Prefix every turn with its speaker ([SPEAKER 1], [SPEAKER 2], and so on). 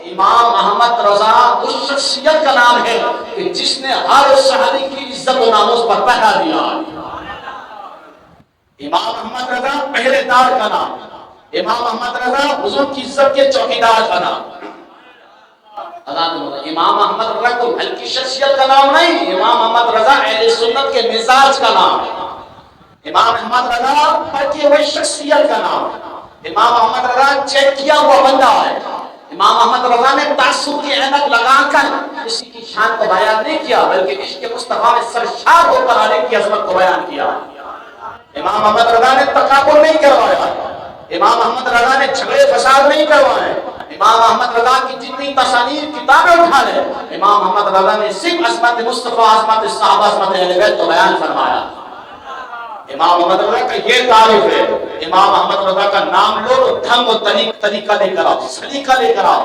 [SPEAKER 1] इमाम अहमद रजा उस शख्सियत का नाम है कि जिसने हर सहाबी की इज्जत और नामूस पर पहरा दिया। इमाम अहमद रजा पहरेदार का नाम, इमाम अहमद रजा हुजूर की इज्जत के चौकीदार का नाम। इमाम अहमद रजा को हल्की शख्सियत का नाम नहीं, इमाम अहमद रजा अहले सुन्नत के मिजाज का नाम है। इमाम अहमद रजा पढ़ी हुई शख्सियत का नाम है। इमाम अहमद रजा चेक किया हुआ बंदा है। इमाम अहमद रजा ने तासुब की ऐनक लगाकर किसी की शान को बयान नहीं किया, बल्कि इश्क मुस्तफा में सरशार होकर आने की अजमत को बयान किया। इमाम अहमद रजा ने तकाबुर नहीं करवाया, इमाम अहमद रजा ने झगड़े फसाद नहीं करवाए। इमाम अहमद रजा की जितनी तसानीर किताबें उठा ले, इमाम अहमद रजा ने सिर्फ अज़मत मुस्तफा, अज़मत सहाबा, अज़मत अहले बैत को बयान फरमाया। इमाम अहमद रजा का ये तारीफ है। इमाम अहमद रजा का नाम लो तो ढंग और तरीका लेकर आओ, सलीका लेकर आओ।